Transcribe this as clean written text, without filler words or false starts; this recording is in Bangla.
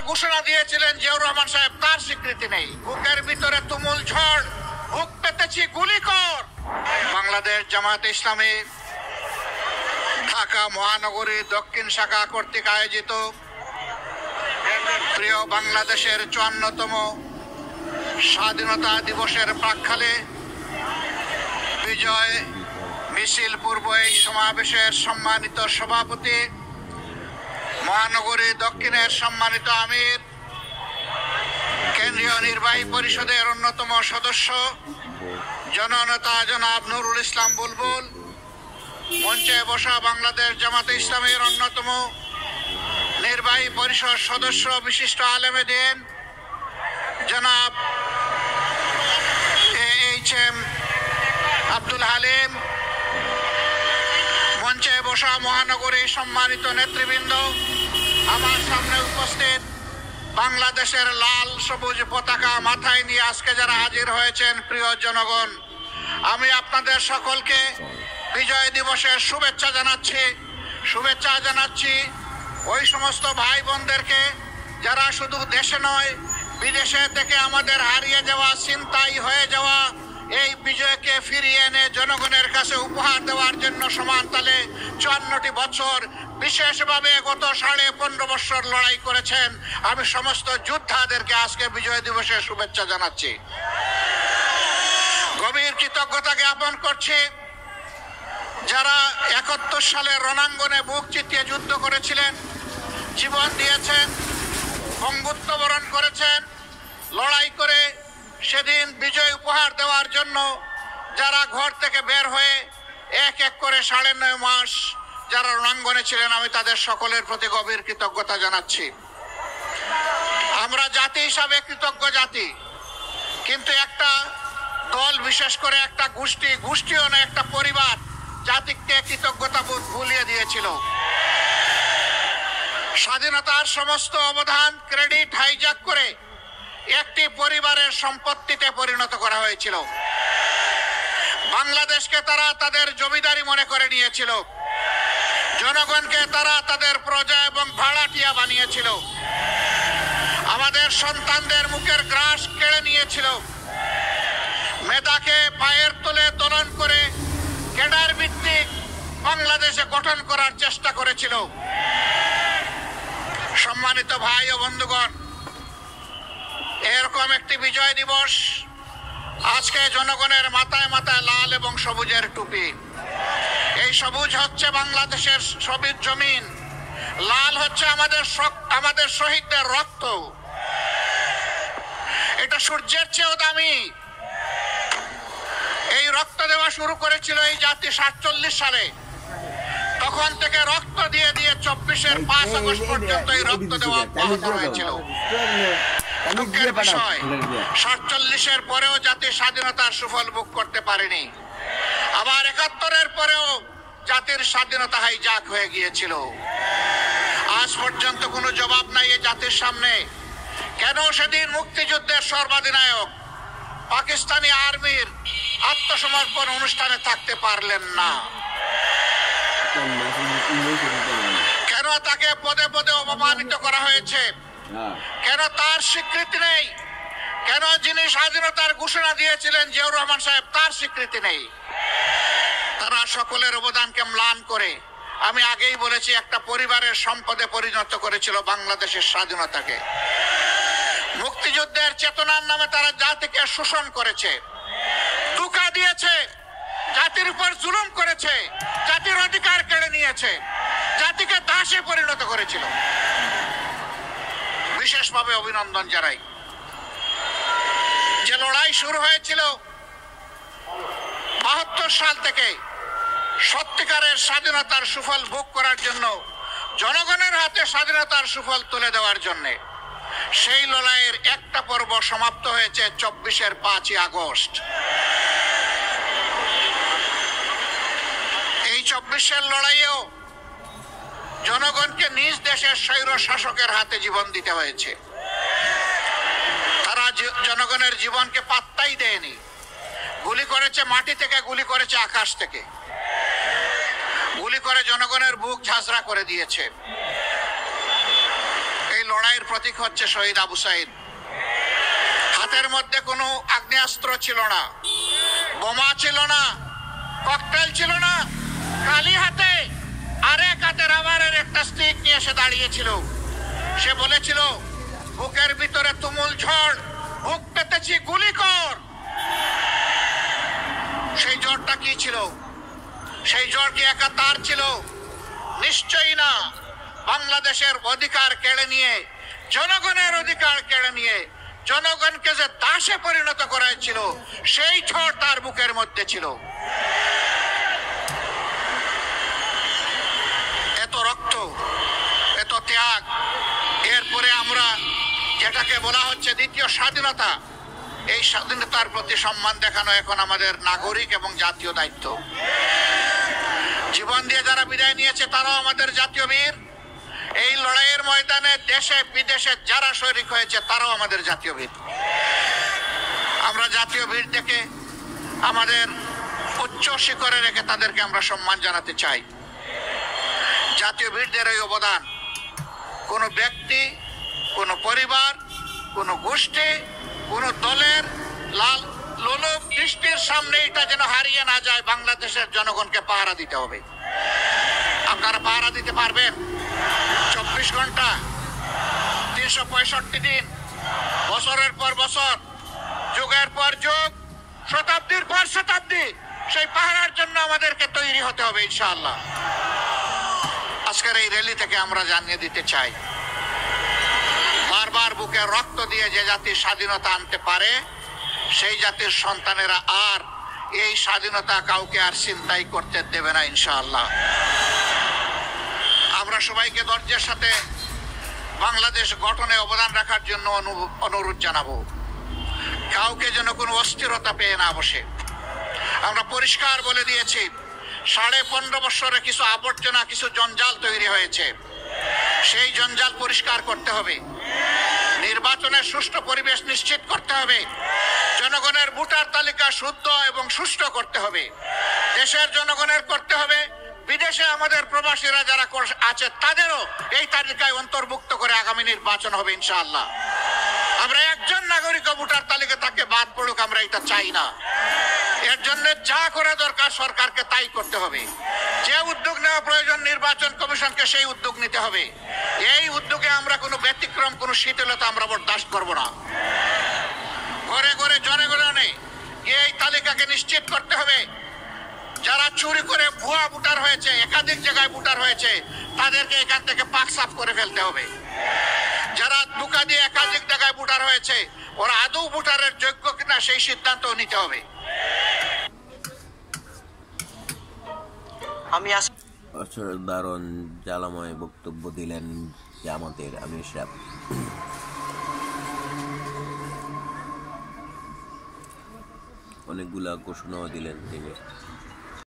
ঘোষণা দিয়েছিলেন জিয়াউর রহমান সাহেব, তার স্বীকৃতি নেই। বুকের ভিতরে তুমুল ঝড়, বুক পেতেছি গুলি কর। বাংলাদেশ জামায়াতে ইসলামী ঢাকা মহানগরী দক্ষিণ শাখা কর্তৃক আয়োজিত প্রিয় বাংলাদেশের ৫৪তম স্বাধীনতা দিবসের প্রাক্কালে বিজয় মিছিল পূর্ব এই সমাবেশের সম্মানিত সভাপতি, মহানগরী দক্ষিণের সম্মানিত আমির, কেন্দ্রীয় নির্বাহী পরিষদের অন্যতম সদস্য জননেতা জনাব নুরুল ইসলাম বুলবুল, মঞ্চে বসা বাংলাদেশ জামাতে ইসলামীর অন্যতম নির্বাহী পরিষদ সদস্য বিশিষ্ট আলেমে দ্বীন জনাব AHM আব্দুল হালিম, মঞ্চে বসা মহানগরী সম্মানিত নেতৃবৃন্দ, আমার সামনে উপস্থিত বাংলাদেশের লাল সবুজ পতাকা মাথায় নিয়ে আজকে যারা হাজির হয়েছেন প্রিয় জনগণ, আমি আপনাদের সকলকে বিজয় দিবসের শুভেচ্ছা জানাচ্ছি ওই সমস্ত ভাই বোনদেরকে যারা শুধু দেশে নয় বিদেশে থেকে আমাদের হারিয়ে যাওয়া, ছিনতাই হয়ে যাওয়া এই বিজয়কে ফিরিয়ে এনে জনগণের কাছে উপহার দেওয়ার জন্য সমান তালে ৫৪টি বছর বিশেষভাবে গত ১৫.৫ বছর লড়াই করেছেন। আমি সমস্ত যোদ্ধাদেরকে আজকে বিজয় দিবসের শুভেচ্ছা জানাচ্ছি। গভীর কৃতজ্ঞতা জ্ঞাপন করছি যারা ৭১ সালে রণাঙ্গনে বুক চিতিয়ে যুদ্ধ করেছিলেন, জীবন দিয়েছেন, বঙ্গুত্ব বরণ করেছেন, লড়াই করে সেদিন বিজয় উপহার দেওয়ার জন্য যারা ঘর থেকে বের হয়ে এক এক করে ৯.৫ মাস যারা রণাঙ্গনে ছিলেন, আমি তাদের সকলের প্রতি গভীর কৃতজ্ঞতা জানাচ্ছি। আমরা জাতি হিসাবে কৃতজ্ঞ জাতি, কিন্তু একটা দল, বিশেষ করে একটা গোষ্ঠীও না, একটা পরিবার জাতিকে কৃতজ্ঞতা বোধ ভুলিয়ে দিয়েছিল। স্বাধীনতার সমস্ত অবদান, ক্রেডিট হাইজ্যাক করে একটি পরিবারের সম্পত্তিতে পরিণত করা হয়েছিল। বাংলাদেশকে তারা তাদের জমিদারি মনে করে নিয়েছিল, জনগণকে তারা তাদের প্রজা এবং ভাড়াটিয়া বানিয়েছিল, আমাদের সন্তানদের মুখের গ্রাস কেড়ে নিয়েছিল, মেধাকে পায়ের তলে দলন করে ক্যাডার ভিত্তিক বাংলাদেশে গঠন করার চেষ্টা করেছিল। সম্মানিত ভাই ও বন্ধুগণ, এরকম একটি বিজয় দিবস আজকে জনগণের মাথায় মাথায় লাল এবং সবুজের টুপি। এই সবুজ হচ্ছে বাংলাদেশের সবুজ জমিন, লাল হচ্ছে আমাদের শহীদদের রক্ত। এটা সূর্যের চেয়েও দামি। এই রক্ত দেওয়া শুরু করেছিল এই জাতি ৪৭ সালে। তখন থেকে রক্ত দিয়ে দিয়ে ২৪-এর ৫ আগস্ট পর্যন্ত এই রক্ত দেওয়া অব্যাহত হয়েছিল। দুঃখের বিষয়, ৪৭-এর পরেও জাতি স্বাধীনতার সুফল ভোগ করতে পারেনি। আবার ৭১-এর পরেও জাতির স্বাধীনতা হাইজ্যাক হয়ে গিয়েছিল। আজ পর্যন্ত কোনো জবাব নাই এই জাতির সামনে, কেন সেদিন মুক্তিযুদ্ধের সর্বাধিনায়ক পাকিস্তানি আর্মির আত্মসমর্পণ অনুষ্ঠানে থাকতে পারলেন না? কেন তাকে পদে পদে অপমানিত করা হয়েছে? কেন তার স্বীকৃতি নেই? কেন যিনি স্বাধীনতার ঘোষণা দিয়েছিলেন জিয়াউর রহমান সাহেব, তার স্বীকৃতি নেই? তারা সকলের অবদানকে ম্লান করে, আমি আগেই বলেছি, একটা পরিবারের সম্পদে পরিণত করেছিল বাংলাদেশের স্বাধীনতাকে। মুক্তিযুদ্ধের চেতনার নামে তারা জাতিকে শোষণ করেছে, ধোঁকা দিয়েছে, জাতির উপর জুলুম করেছে, জাতির অধিকার কেড়ে নিয়েছে, জাতিকে দাসে পরিণত করেছিল। বিশেষভাবে অভিনন্দন জানাই যে লড়াই শুরু হয়েছিল ৭২ সাল থেকে সত্যিকারের স্বাধীনতার সুফল ভোগ করার জন্য, জনগণের হাতে স্বাধীনতার সুফল তুলে দেওয়ার জন্য। সেই লড়াইয়ের একটা পর্ব সমাপ্ত হয়েছে ২৪-এর ৫ই আগস্ট। এই ২৪-এর লড়াইয়েও জনগণকে নিজ দেশের স্বৈর শাসকের হাতে জীবন দিতে হয়েছে। তারা জনগণের জীবনকে পাত্তাই দেয়নি। গুলি করেছে মাটি থেকে, গুলি করেছে আকাশ থেকে, গুলি করে জনগণের বুক ঝাঁঝরা করে দিয়েছে। এই লড়াই লড়াইয়ের প্রতীক হচ্ছে শহীদ আবু সাইদ। হাতের মধ্যে কোনো আগ্নেয়াস্ত্র ছিল না, বোমা ছিল না, ককটেল ছিল না, খালি হাতে আরেক হাতে রাবারের একটা স্টিক নিয়ে এসে দাঁড়িয়েছিল। সে বলেছিল, বুকের ভিতরে তুমুল ঝড়, বুক পেতেছি, গুলি কর। সেই জ্বরটা কি ছিল? সেই জ্বর কি একা তার ছিল? নিশ্চয়ই না। বাংলাদেশের অধিকার কেড়ে নিয়ে, জনগণের অধিকার কেড়ে নিয়ে জনগণকে যে দাসে পরিণত করেছিল, সেই ঝড় তার বুকের মধ্যে ছিল। এত রক্ত, এত ত্যাগ, এরপরে আমরা যেটাকে বলা হচ্ছে দ্বিতীয় স্বাধীনতা, এই স্বাধীনতার প্রতি সম্মান দেখানো এখন আমাদের নাগরিক এবং জাতীয় দায়িত্ব। জীবন দিয়ে যারা বিদায় নিয়েছে তারাও আমাদের জাতীয় বীর। এই লড়াইয়ের ময়দানে দেশে বিদেশে যারা শরিক হয়েছে তারাও আমাদের জাতীয় বীর। আমরা জাতীয় বীর দেখে আমাদের উচ্চ শিখরে রেখে তাদেরকে আমরা সম্মান জানাতে চাই। জাতীয় বীরদের এই অবদান কোনো ব্যক্তি, কোনো পরিবার, কোনো গোষ্ঠী, কোনো দলের লাল লোলুপ দৃষ্টির সামনে এটা যেন হারিয়ে না যায়। বাংলাদেশের জনগণকে পাহারা দিতে হবে। আপনারা পাহারা দিতে পারবেন? 24 ঘন্টা, 365 দিন, বছরের পর বছর, যুগের পর যুগ, শতাব্দীর পর শতাব্দী, সেই পাহারার জন্য আমাদেরকে তৈরি হতে হবে ইনশাআল্লাহ। আজকের এই র্যালি থেকে আমরা জানিয়ে দিতে চাই, বারবার বুকে রক্ত দিয়ে যে জাতির স্বাধীনতা আনতে পারে, সেই জাতির সন্তানেরা আর এই স্বাধীনতা কাউকে আর ছিনতাই করতে দেবে না ইনশাআল্লাহ। আমরা সবাইকে ধৈর্যের সাথে বাংলাদেশ গঠনে অবদান রাখার জন্য অনুরোধ জানাবো। কাউকে যেন কোনো অস্থিরতা পেয়ে না বসে। আমরা পরিষ্কার বলে দিয়েছি, 15.5 বছরে কিছু আবর্জনা, কিছু জঞ্জাল তৈরি হয়েছে, সেই জঞ্জাল পরিষ্কার করতে হবে। নির্বাচনের সুষ্ঠু পরিবেশ নিশ্চিত করতে হবে। জনগণের ভোটার তালিকা শুদ্ধ এবং সুষ্ঠু করতে হবে। দেশের জনগণের করতে হবে, বিদেশে আমাদের প্রবাসীরা যারা আছে তাদেরও এই তালিকায় অন্তর্ভুক্ত করে আগামী নির্বাচন হবে ইনশাআল্লাহ। আমরা একজন নাগরিক ভোটার তালিকা তাকে বাদ পড়ুক, আমরা এটা চাই না। এর জন্য যা করা দরকার সরকারকে তাই করতে হবে। যে উদ্যোগ নেওয়া প্রয়োজন নির্বাচন কমিশনকে সেই উদ্যোগ নিতে হবে। এই উদ্যোগে আমরা কোনো ব্যতিক্রম, কোনো শিথিলতা আমরা বরদাস্ত করব না। ঘরে ঘরে জনগণে এই তালিকাকে নিশ্চিত করতে হবে। যারা চুরি করে ভুয়া ভোটার হয়েছে, একাধিক জায়গায় ভোটার হয়েছে, তাদেরকে এখান থেকে পাক সাফ করে ফেলতে হবে। যারা ধোঁকা দিয়ে একাধিক জায়গায় ভোটার হয়েছে, ওরা আদৌ ভোটারের যোগ্য কিনা সেই সিদ্ধান্ত নিতে হবে। অসাধারণ জ্বালাময় বক্তব্য দিলেন জামাতের আমির সাহেব। অনেকগুলা ঘোষণাও দিলেন তিনি।